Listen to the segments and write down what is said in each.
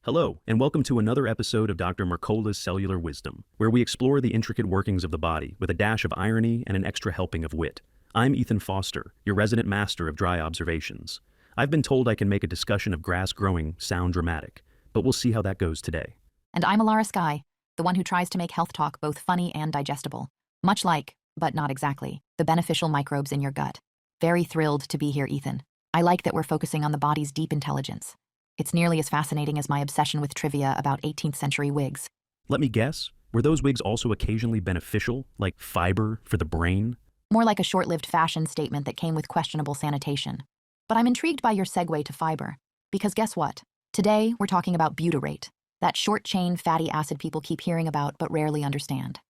Hello, and welcome to another episode of Dr. Mercola's Cellular Wisdom, where we explore the intricate workings of the body with a dash of irony and an extra helping of wit. I'm Ethan Foster, your resident master of dry observations. I've been told I can make a discussion of grass growing sound dramatic, but we'll see how that goes today. And I'm Alara Sky, the one who tries to make health talk both funny and digestible. Much like, but not exactly, the beneficial microbes in your gut. Very thrilled to be here, Ethan. I like that we're focusing on the body's deep intelligence. It's nearly as fascinating as my obsession with trivia about 18th century wigs. Let me guess, were those wigs also occasionally beneficial, like fiber for the brain? More like a short-lived fashion statement that came with questionable sanitation. But I'm intrigued by your segue to fiber, because guess what? Today, we're talking about butyrate, that short-chain fatty acid people keep hearing about but rarely understand.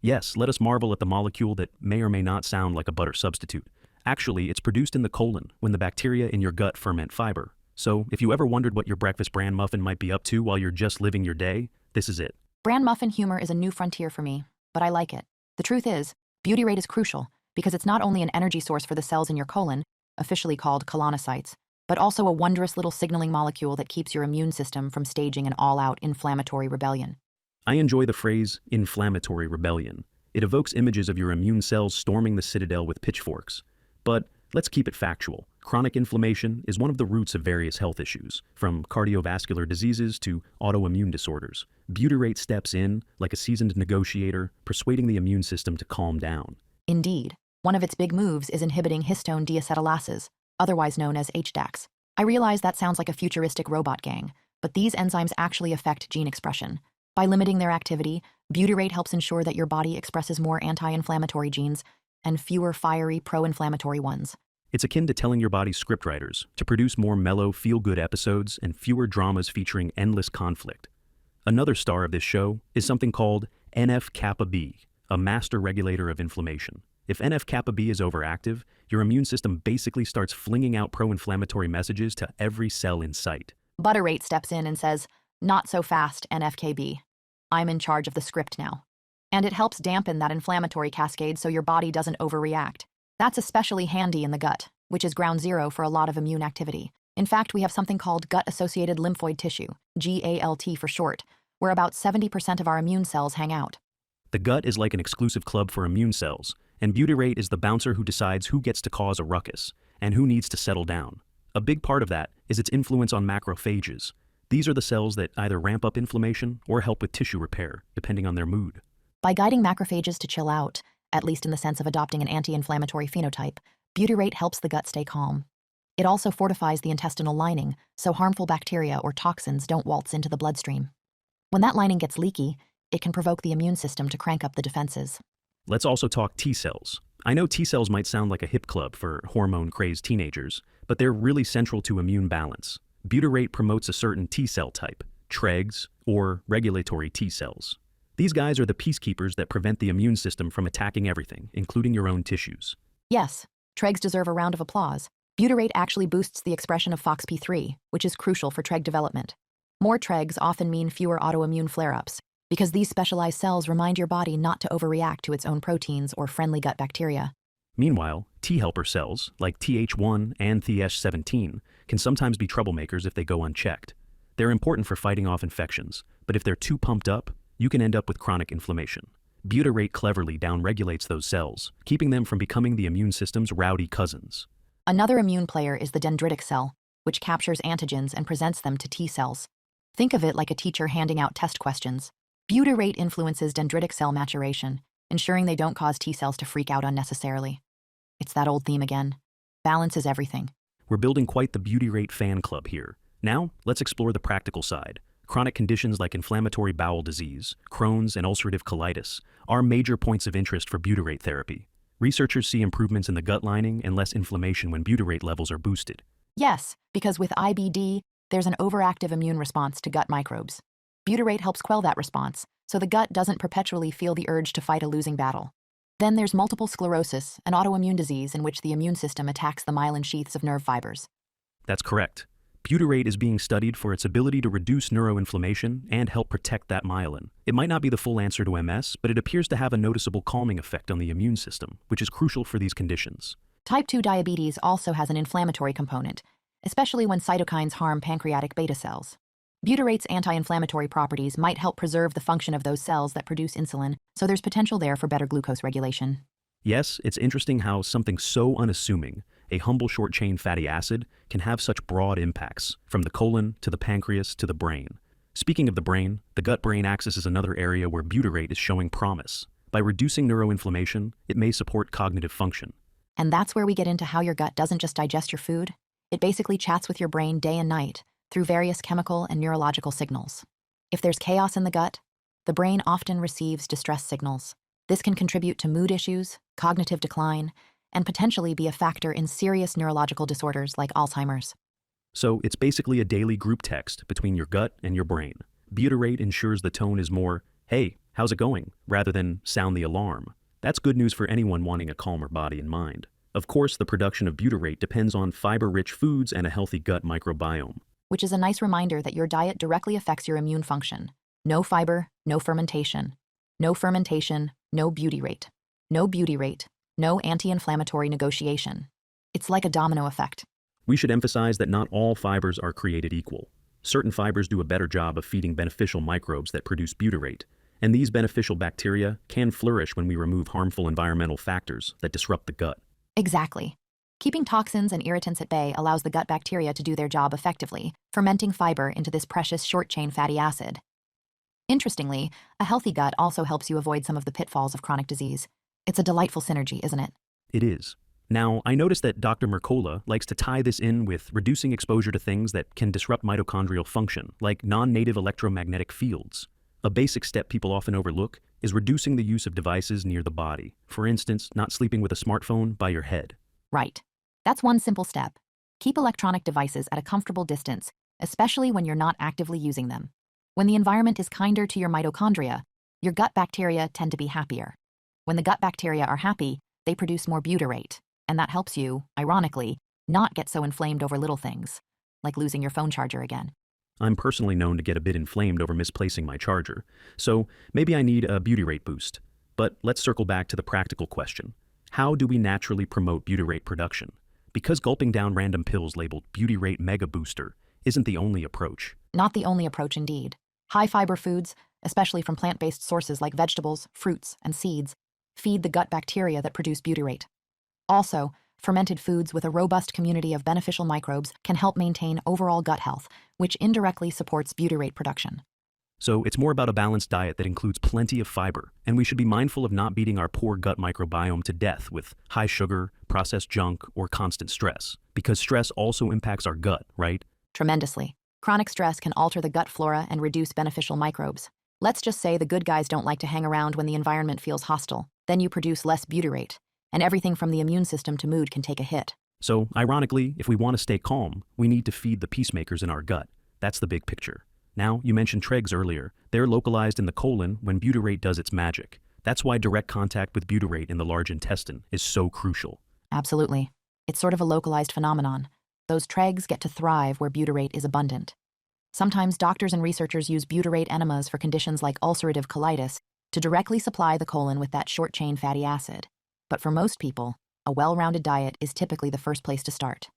Yes, let us marvel at the molecule that may or may not sound like a butter substitute. Actually, it's produced in the colon when the bacteria in your gut ferment fiber. So, if you ever wondered what your breakfast bran muffin might be up to while you're just living your day, this is it. Bran muffin humor is a new frontier for me, but I like it. The truth is, butyrate is crucial because it's not only an energy source for the cells in your colon, officially called colonocytes, but also a wondrous little signaling molecule that keeps your immune system from staging an all-out inflammatory rebellion. I enjoy the phrase inflammatory rebellion. It evokes images of your immune cells storming the citadel with pitchforks. But let's keep it factual. Chronic inflammation is one of the roots of various health issues, from cardiovascular diseases to autoimmune disorders. Butyrate steps in, like a seasoned negotiator, persuading the immune system to calm down. Indeed, one of its big moves is inhibiting histone deacetylases, otherwise known as HDACs. I realize that sounds like a futuristic robot gang, but these enzymes actually affect gene expression. By limiting their activity, butyrate helps ensure that your body expresses more anti-inflammatory genes and fewer fiery pro-inflammatory ones. It's akin to telling your body's scriptwriters to produce more mellow, feel-good episodes and fewer dramas featuring endless conflict. Another star of this show is something called NF-kappa B, a master regulator of inflammation. If NF-kappa B is overactive, your immune system basically starts flinging out pro-inflammatory messages to every cell in sight. Butyrate steps in and says, "Not so fast, NF-KB. I'm in charge of the script now." And it helps dampen that inflammatory cascade so your body doesn't overreact. That's especially handy in the gut, which is ground zero for a lot of immune activity. In fact, we have something called gut-associated lymphoid tissue, GALT for short, where about 70% of our immune cells hang out. The gut is like an exclusive club for immune cells, and butyrate is the bouncer who decides who gets to cause a ruckus and who needs to settle down. A big part of that is its influence on macrophages. These are the cells that either ramp up inflammation or help with tissue repair, depending on their mood. By guiding macrophages to chill out, at least in the sense of adopting an anti-inflammatory phenotype, butyrate helps the gut stay calm. It also fortifies the intestinal lining, so harmful bacteria or toxins don't waltz into the bloodstream. When that lining gets leaky, it can provoke the immune system to crank up the defenses. Let's also talk T cells. I know T cells might sound like a hip club for hormone-crazed teenagers, but they're really central to immune balance. Butyrate promotes a certain T cell type, TREGs, or regulatory T cells. These guys are the peacekeepers that prevent the immune system from attacking everything, including your own tissues. Yes, TREGs deserve a round of applause. Butyrate actually boosts the expression of FOXP3, which is crucial for TREG development. More TREGs often mean fewer autoimmune flare-ups, because these specialized cells remind your body not to overreact to its own proteins or friendly gut bacteria. Meanwhile, T helper cells, like Th1 and Th17, can sometimes be troublemakers if they go unchecked. They're important for fighting off infections, but if they're too pumped up, you can end up with chronic inflammation. Butyrate cleverly downregulates those cells, keeping them from becoming the immune system's rowdy cousins. Another immune player is the dendritic cell, which captures antigens and presents them to T cells. Think of it like a teacher handing out test questions. Butyrate influences dendritic cell maturation, ensuring they don't cause T cells to freak out unnecessarily. It's that old theme again. Balance is everything. We're building quite the butyrate fan club here. Now, let's explore the practical side. Chronic conditions like inflammatory bowel disease, Crohn's, and ulcerative colitis are major points of interest for butyrate therapy. Researchers see improvements in the gut lining and less inflammation when butyrate levels are boosted. Yes, because with IBD, there's an overactive immune response to gut microbes. Butyrate helps quell that response, so the gut doesn't perpetually feel the urge to fight a losing battle. Then there's multiple sclerosis, an autoimmune disease in which the immune system attacks the myelin sheaths of nerve fibers. That's correct. Butyrate is being studied for its ability to reduce neuroinflammation and help protect that myelin. It might not be the full answer to MS, but it appears to have a noticeable calming effect on the immune system, which is crucial for these conditions. Type 2 diabetes also has an inflammatory component, especially when cytokines harm pancreatic beta cells. Butyrate's anti-inflammatory properties might help preserve the function of those cells that produce insulin, so there's potential there for better glucose regulation. Yes, it's interesting how something so unassuming, a humble short-chain fatty acid, can have such broad impacts, from the colon to the pancreas to the brain. Speaking of the brain, the gut-brain axis is another area where butyrate is showing promise. By reducing neuroinflammation, it may support cognitive function. And that's where we get into how your gut doesn't just digest your food. It basically chats with your brain day and night through various chemical and neurological signals. If there's chaos in the gut, the brain often receives distress signals. This can contribute to mood issues, cognitive decline, and potentially be a factor in serious neurological disorders like Alzheimer's. So it's basically a daily group text between your gut and your brain. Butyrate ensures the tone is more, "Hey, how's it going?" rather than "sound the alarm." That's good news for anyone wanting a calmer body and mind. Of course, the production of butyrate depends on fiber-rich foods and a healthy gut microbiome. Which is a nice reminder that your diet directly affects your immune function. No fiber, no fermentation. No fermentation, no butyrate. No butyrate, no anti-inflammatory negotiation. It's like a domino effect. We should emphasize that not all fibers are created equal. Certain fibers do a better job of feeding beneficial microbes that produce butyrate, and these beneficial bacteria can flourish when we remove harmful environmental factors that disrupt the gut. Exactly. Keeping toxins and irritants at bay allows the gut bacteria to do their job effectively, fermenting fiber into this precious short-chain fatty acid. Interestingly, a healthy gut also helps you avoid some of the pitfalls of chronic disease. It's a delightful synergy, isn't it? It is. Now, I noticed that Dr. Mercola likes to tie this in with reducing exposure to things that can disrupt mitochondrial function, like non-native electromagnetic fields. A basic step people often overlook is reducing the use of devices near the body. For instance, not sleeping with a smartphone by your head. Right. That's one simple step. Keep electronic devices at a comfortable distance, especially when you're not actively using them. When the environment is kinder to your mitochondria, your gut bacteria tend to be happier. When the gut bacteria are happy, they produce more butyrate, and that helps you, ironically, not get so inflamed over little things, like losing your phone charger again. I'm personally known to get a bit inflamed over misplacing my charger, so maybe I need a butyrate boost. But let's circle back to the practical question. How do we naturally promote butyrate production? Because gulping down random pills labeled Butyrate Mega Booster isn't the only approach. Not the only approach, indeed. High-fiber foods, especially from plant-based sources like vegetables, fruits, and seeds, feed the gut bacteria that produce butyrate. Also, fermented foods with a robust community of beneficial microbes can help maintain overall gut health, which indirectly supports butyrate production. So it's more about a balanced diet that includes plenty of fiber, and we should be mindful of not beating our poor gut microbiome to death with high sugar, processed junk, or constant stress. Because stress also impacts our gut, right? Tremendously. Chronic stress can alter the gut flora and reduce beneficial microbes. Let's just say the good guys don't like to hang around when the environment feels hostile. Then you produce less butyrate, and everything from the immune system to mood can take a hit. So, ironically, if we want to stay calm, we need to feed the peacemakers in our gut. That's the big picture. Now, you mentioned TREGs earlier. They're localized in the colon when butyrate does its magic. That's why direct contact with butyrate in the large intestine is so crucial. Absolutely. It's sort of a localized phenomenon. Those TREGs get to thrive where butyrate is abundant. Sometimes doctors and researchers use butyrate enemas for conditions like ulcerative colitis to directly supply the colon with that short-chain fatty acid. But for most people, a well-rounded diet is typically the first place to start.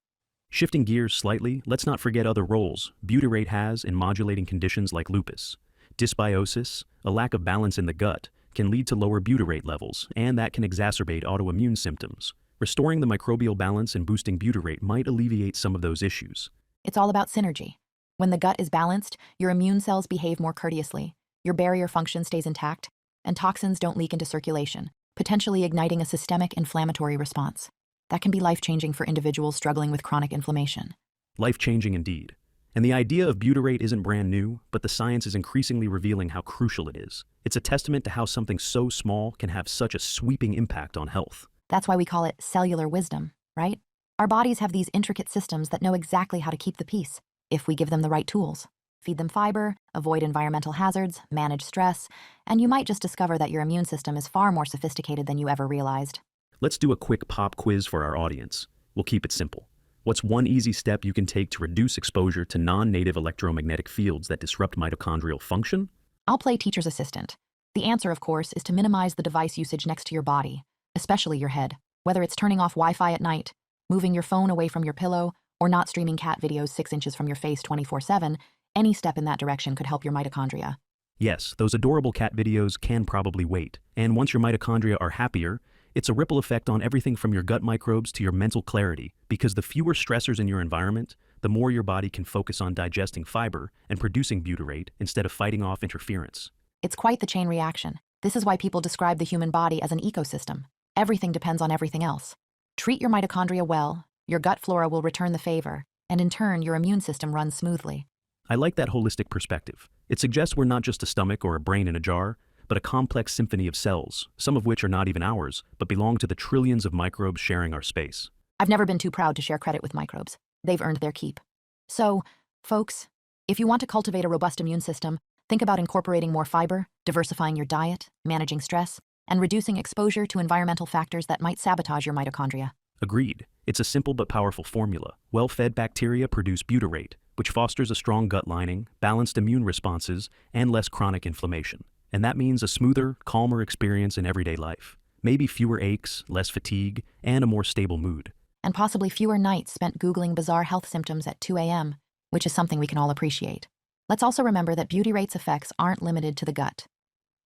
Shifting gears slightly, let's not forget other roles butyrate has in modulating conditions like lupus. Dysbiosis, a lack of balance in the gut, can lead to lower butyrate levels, and that can exacerbate autoimmune symptoms. Restoring the microbial balance and boosting butyrate might alleviate some of those issues. It's all about synergy. When the gut is balanced, your immune cells behave more courteously, your barrier function stays intact, and toxins don't leak into circulation, potentially igniting a systemic inflammatory response. That can be life-changing for individuals struggling with chronic inflammation. Life-changing indeed. And the idea of butyrate isn't brand new, but the science is increasingly revealing how crucial it is. It's a testament to how something so small can have such a sweeping impact on health. That's why we call it cellular wisdom, right? Our bodies have these intricate systems that know exactly how to keep the peace, if we give them the right tools. Feed them fiber, avoid environmental hazards, manage stress, and you might just discover that your immune system is far more sophisticated than you ever realized. Let's do a quick pop quiz for our audience. We'll keep it simple. What's one easy step you can take to reduce exposure to non-native electromagnetic fields that disrupt mitochondrial function? I'll play teacher's assistant. The answer, of course, is to minimize the device usage next to your body, especially your head. Whether it's turning off Wi-Fi at night, moving your phone away from your pillow, or not streaming cat videos 6 inches from your face 24/7, Any step in that direction could help your mitochondria. Yes, those adorable cat videos can probably wait. And once your mitochondria are happier, it's a ripple effect on everything from your gut microbes to your mental clarity, because the fewer stressors in your environment, the more your body can focus on digesting fiber and producing butyrate instead of fighting off interference. It's quite the chain reaction. This is why people describe the human body as an ecosystem. Everything depends on everything else. Treat your mitochondria well, your gut flora will return the favor, and in turn, your immune system runs smoothly. I like that holistic perspective. It suggests we're not just a stomach or a brain in a jar, but a complex symphony of cells, some of which are not even ours, but belong to the trillions of microbes sharing our space. I've never been too proud to share credit with microbes. They've earned their keep. So, folks, if you want to cultivate a robust immune system, think about incorporating more fiber, diversifying your diet, managing stress, and reducing exposure to environmental factors that might sabotage your mitochondria. Agreed. It's a simple but powerful formula. Well-fed bacteria produce butyrate, which fosters a strong gut lining, balanced immune responses, and less chronic inflammation. And that means a smoother, calmer experience in everyday life. Maybe fewer aches, less fatigue, and a more stable mood. And possibly fewer nights spent Googling bizarre health symptoms at 2 a.m., which is something we can all appreciate. Let's also remember that butyrate's effects aren't limited to the gut.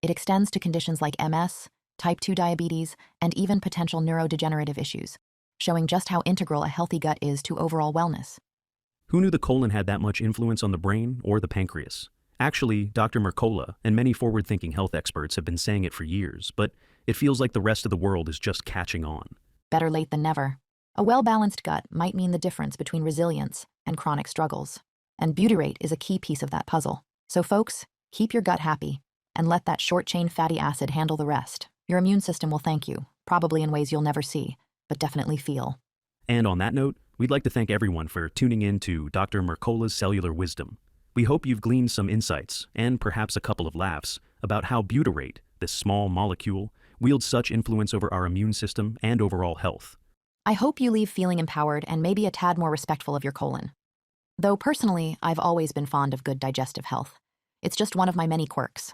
It extends to conditions like MS, type 2 diabetes, and even potential neurodegenerative issues, showing just how integral a healthy gut is to overall wellness. Who knew the colon had that much influence on the brain or the pancreas? Actually, Dr. Mercola and many forward-thinking health experts have been saying it for years, but it feels like the rest of the world is just catching on. Better late than never. A well-balanced gut might mean the difference between resilience and chronic struggles. And butyrate is a key piece of that puzzle. So folks, keep your gut happy and let that short-chain fatty acid handle the rest. Your immune system will thank you, probably in ways you'll never see, but definitely feel. And on that note, we'd like to thank everyone for tuning in to Dr. Mercola's Cellular Wisdom. We hope you've gleaned some insights, and perhaps a couple of laughs, about how butyrate, this small molecule, wields such influence over our immune system and overall health. I hope you leave feeling empowered and maybe a tad more respectful of your colon. Though personally, I've always been fond of good digestive health. It's just one of my many quirks.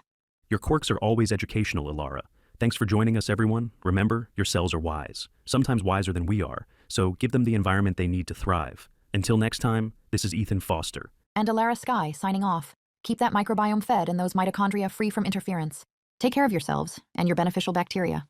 Your quirks are always educational, Ilara. Thanks for joining us, everyone. Remember, your cells are wise, sometimes wiser than we are, so give them the environment they need to thrive. Until next time, this is Ethan Foster. And Alara Sky signing off. Keep that microbiome fed and those mitochondria free from interference. Take care of yourselves and your beneficial bacteria.